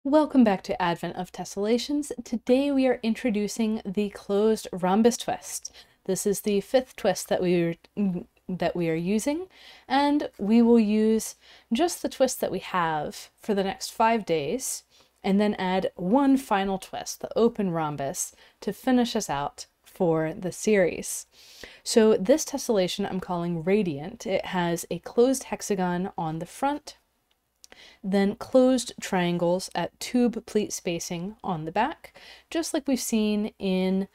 Welcome back to Advent of Tessellations. Today we are introducing the closed rhombus twist. This is the fifth twist that we are using, and we will use just the twist that we have for the next 5 days, and then add one final twist, the open rhombus, to finish us out for the series. So this tessellation I'm calling Radiant. It has a closed hexagon on the front, then closed triangles at tube pleat spacing on the back, just like we've seen in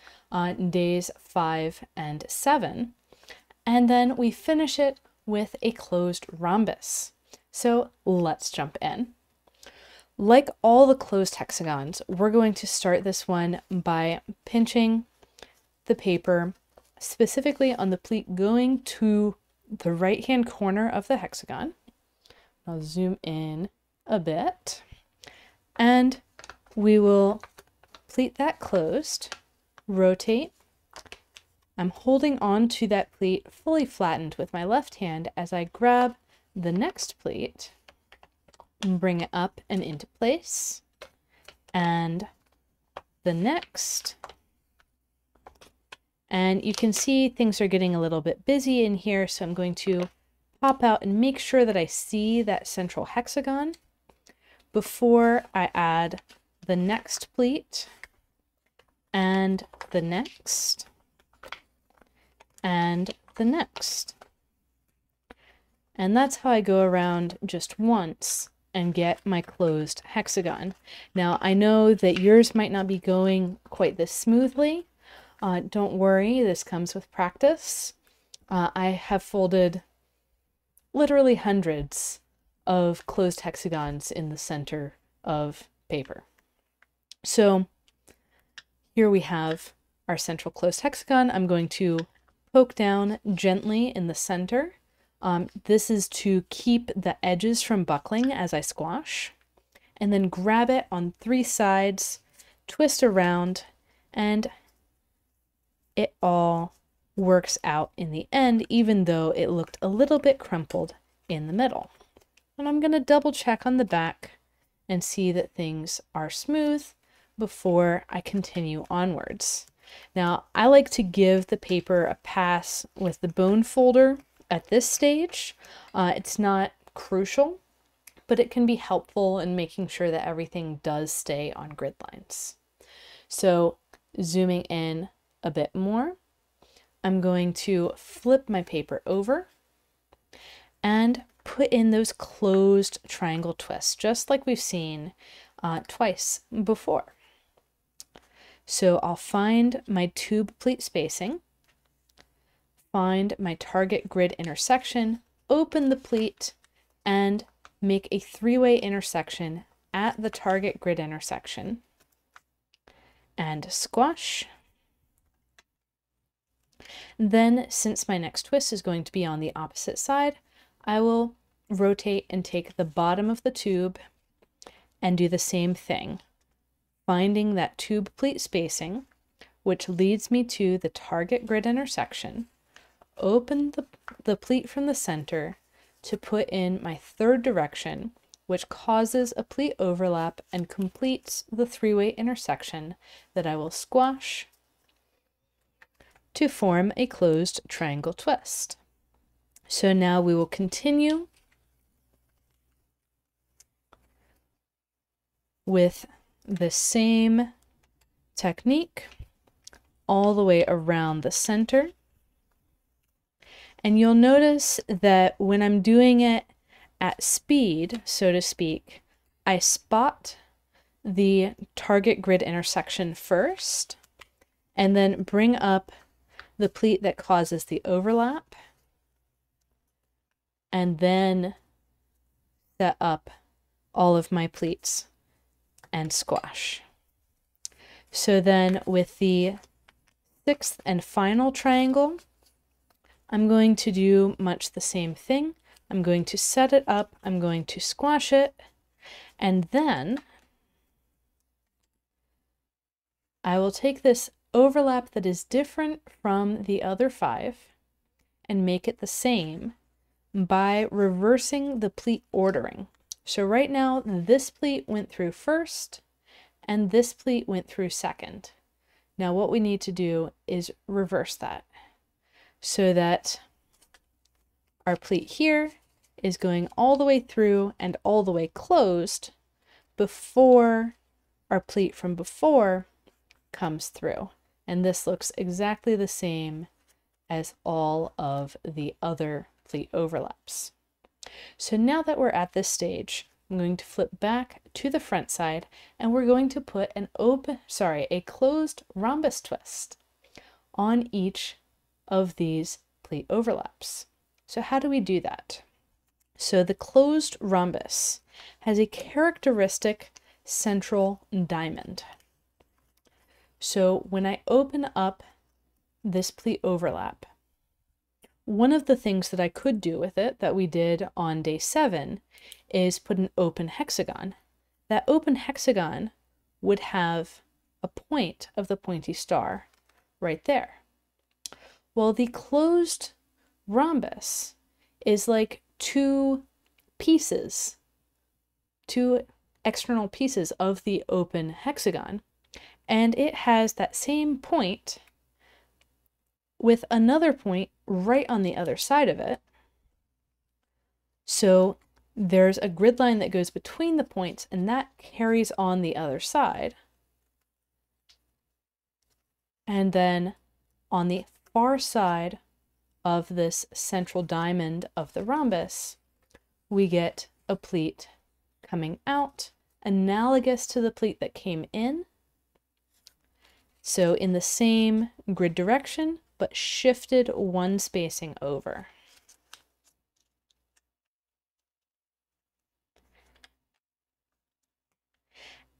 days 5 and 7. And then we finish it with a closed rhombus. So let's jump in. Like all the closed hexagons, we're going to start this one by pinching the paper specifically on the pleat going to the right-hand corner of the hexagon. I'll zoom in a bit, and we will pleat that closed, rotate. I'm holding on to that pleat fully flattened with my left hand as I grab the next pleat and bring it up and into place, and the next. And you can see things are getting a little bit busy in here, so I'm going to pop out and make sure that I see that central hexagon before I add the next pleat and the next and the next. And that's how I go around just once and get my closed hexagon. Now I know that yours might not be going quite this smoothly. Don't worry, this comes with practice. I have folded literally hundreds of closed hexagons in the center of paper. So here we have our central closed hexagon. I'm going to poke down gently in the center. This is to keep the edges from buckling as I squash, and then grab it on 3 sides, twist around, and it all works out in the end, even though it looked a little bit crumpled in the middle. And I'm going to double check on the back and see that things are smooth before I continue onwards. Now, I like to give the paper a pass with the bone folder at this stage. It's not crucial, but it can be helpful in making sure that everything does stay on grid lines. So zooming in a bit more, I'm going to flip my paper over and put in those closed triangle twists, just like we've seen twice before. So I'll find my tube pleat spacing, find my target grid intersection, open the pleat, and make a 3-way intersection at the target grid intersection, and squash. Then, since my next twist is going to be on the opposite side, I will rotate and take the bottom of the tube and do the same thing, finding that tube pleat spacing, which leads me to the target grid intersection, open the pleat from the center to put in my third direction, which causes a pleat overlap and completes the 3-way intersection that I will squash to form a closed triangle twist. So now we will continue with the same technique all the way around the center. And you'll notice that when I'm doing it at speed, so to speak, I spot the target grid intersection first, and then bring up the pleat that causes the overlap, and then set up all of my pleats and squash. So then with the 6th and final triangle, I'm going to do much the same thing. I'm going to set it up, I'm going to squash it, and then I will take this overlap that is different from the other 5 and make it the same by reversing the pleat ordering. So right now, this pleat went through first, and this pleat went through second. Now what we need to do is reverse that so that our pleat here is going all the way through and all the way closed before our pleat from before comes through. And this looks exactly the same as all of the other pleat overlaps. So now that we're at this stage, I'm going to flip back to the front side and we're going to put a closed rhombus twist on each of these pleat overlaps. So how do we do that? So the closed rhombus has a characteristic central diamond. So when I open up this pleat overlap, one of the things that I could do with it that we did on day 7 is put an open hexagon. That open hexagon would have a point of the pointy star right there. Well, the closed rhombus is like two external pieces of the open hexagon, and it has that same point with another point right on the other side of it. So there's a grid line that goes between the points, and that carries on the other side. And then on the far side of this central diamond of the rhombus, we get a pleat coming out, analogous to the pleat that came in. So in the same grid direction, but shifted one spacing over.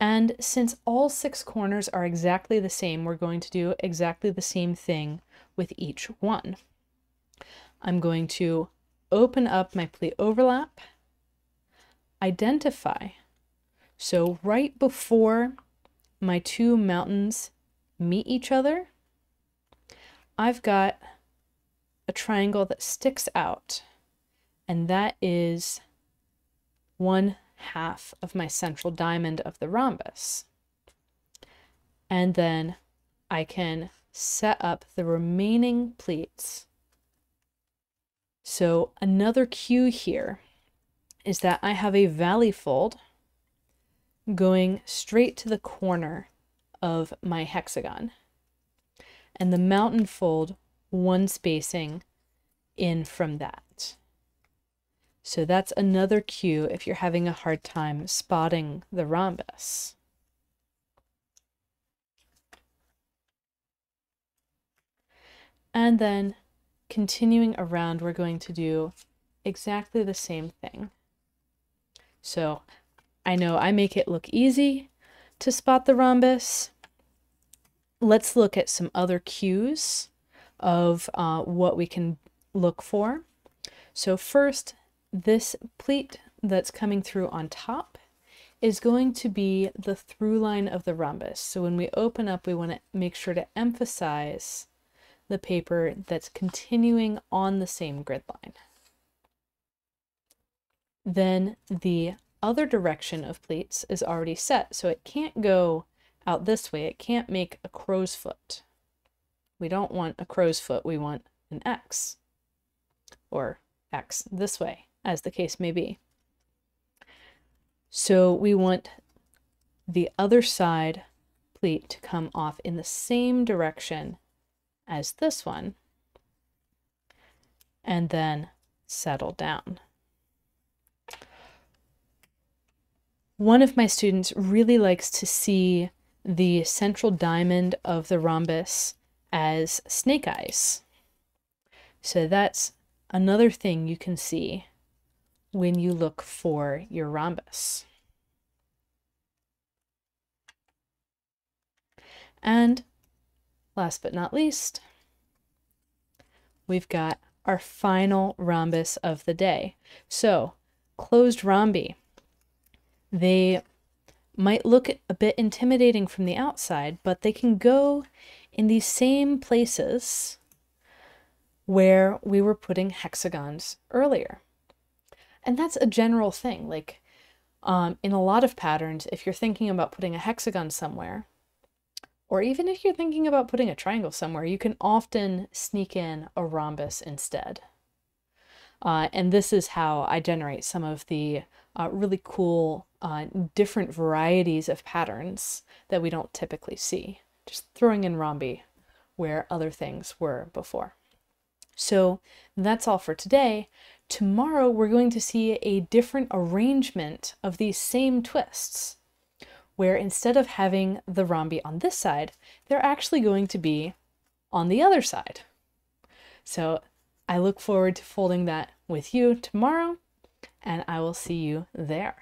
And since all 6 corners are exactly the same, we're going to do exactly the same thing with each one. I'm going to open up my pleat overlap, identify. So right before my 2 mountains meet each other, I've got a triangle that sticks out, and that is 1/2 of my central diamond of the rhombus. And then I can set up the remaining pleats. So another cue here is that I have a valley fold going straight to the corner of my hexagon, and the mountain fold one spacing in from that. So that's another cue if you're having a hard time spotting the rhombus. And then continuing around, we're going to do exactly the same thing. So I know I make it look easy to spot the rhombus. Let's look at some other cues of what we can look for. So first, this pleat that's coming through on top is going to be the through line of the rhombus. So when we open up, we want to make sure to emphasize the paper that's continuing on the same grid line. Then the other direction of pleats is already set, so it can't go out this way. It can't make a crow's foot. We don't want a crow's foot, we want an X, or X this way, as the case may be. So we want the other side pleat to come off in the same direction as this one, and then settle down. One of my students really likes to see the central diamond of the rhombus as snake eyes. So that's another thing you can see when you look for your rhombus. And last but not least, we've got our final rhombus of the day. So closed rhombi, they might look a bit intimidating from the outside, but they can go in these same places where we were putting hexagons earlier. And that's a general thing. Like, In a lot of patterns, if you're thinking about putting a hexagon somewhere, or even if you're thinking about putting a triangle somewhere, you can often sneak in a rhombus instead. And this is how I generate some of the really cool different varieties of patterns that we don't typically see. Just throwing in rhombi where other things were before. So that's all for today. Tomorrow we're going to see a different arrangement of these same twists, where instead of having the rhombi on this side, they're actually going to be on the other side. So I look forward to folding that with you tomorrow, and I will see you there.